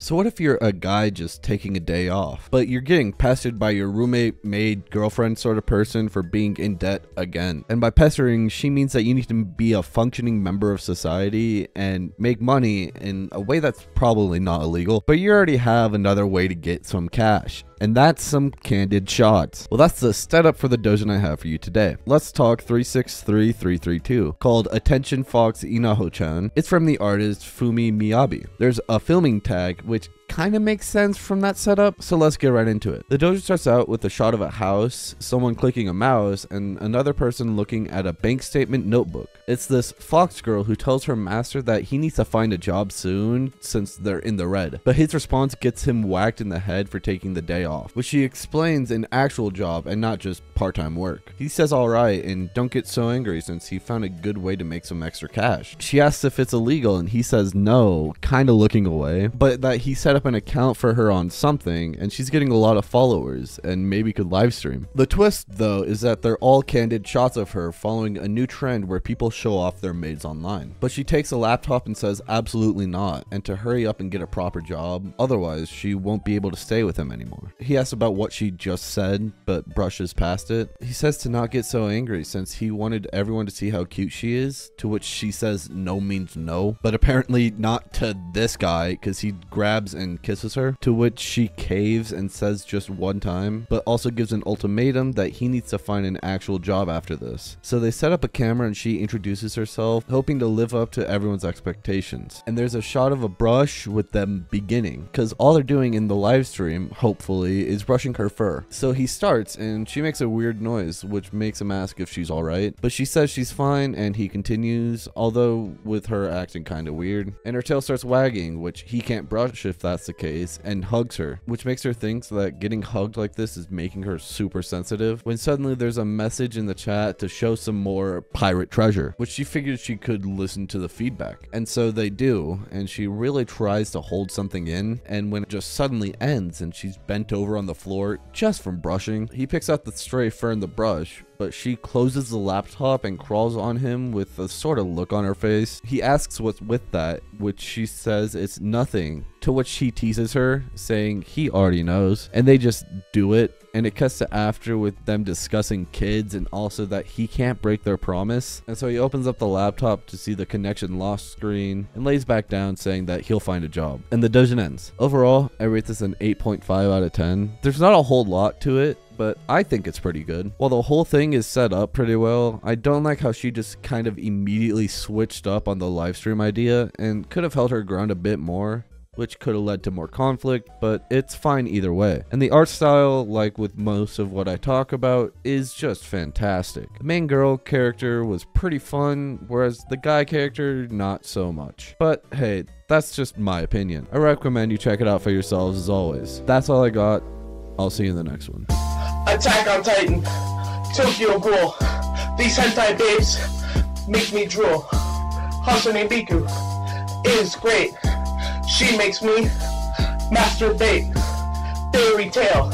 So what if you're a guy just taking a day off, but you're getting pestered by your roommate, maid, girlfriend sort of person for being in debt again? And by pestering, she means that you need to be a functioning member of society and make money in a way that's probably not illegal, but you already have another way to get some cash. And that's some candid shots. Well, that's the setup for the doujin I have for you today. Let's talk 363332, called Attention Fox Inaho-chan. It's from the artist Fumi Miyabi. There's a filming tag, which kind of makes sense from that setup, so let's get right into it. The doujin starts out with a shot of a house, someone clicking a mouse, and another person looking at a bank statement notebook. It's this fox girl who tells her master that he needs to find a job soon since they're in the red, but his response gets him whacked in the head for taking the day off, which she explains an actual job and not just part-time work. He says alright and don't get so angry since he found a good way to make some extra cash. She asks if it's illegal and he says no, kinda looking away, but that he set up an account for her on something and she's getting a lot of followers and maybe could live stream. The twist though is that they're all candid shots of her following a new trend where people show off their maids online. But she takes a laptop and says absolutely not, and to hurry up and get a proper job, otherwise she won't be able to stay with him anymore. He asks about what she just said, but brushes past it. He says to not get so angry since he wanted everyone to see how cute she is, to which she says no means no, but apparently not to this guy because he grabs and kisses her, to which she caves and says just one time, but also gives an ultimatum that he needs to find an actual job after this. So they set up a camera and she introduces herself, hoping to live up to everyone's expectations. And there's a shot of a brush with them beginning, because all they're doing in the live stream, hopefully, is brushing her fur. So he starts and she makes a weird noise, which makes him ask if she's alright, but she says she's fine and he continues, although with her acting kinda weird. And her tail starts wagging, which he can't brush if that's the case, and hugs her, which makes her think that getting hugged like this is making her super sensitive, when suddenly there's a message in the chat to show some more pirate treasure, which she figured she could listen to the feedback. And so they do, and she really tries to hold something in, and when it just suddenly ends and she's bent over on the floor just from brushing, he picks out the stray fur in the brush, but she closes the laptop and crawls on him with a sort of look on her face. He asks what's with that, which she says it's nothing, to which he teases her, saying he already knows, and they just do it. And it cuts to after with them discussing kids and also that he can't break their promise. And so he opens up the laptop to see the connection lost screen and lays back down saying that he'll find a job. And the doujin ends. Overall, I rate this an 8.5 out of 10. There's not a whole lot to it, but I think it's pretty good. While the whole thing is set up pretty well, I don't like how she just kind of immediately switched up on the live stream idea and could have held her ground a bit more, which could have led to more conflict, but it's fine either way. And the art style, like with most of what I talk about, is just fantastic. The main girl character was pretty fun, whereas the guy character, not so much. But hey, that's just my opinion. I recommend you check it out for yourselves as always. That's all I got. I'll see you in the next one. Attack on Titan, Tokyo Ghoul. These hentai babes make me drool. Hasane Biku is great. She makes me masturbate. Fairy tale.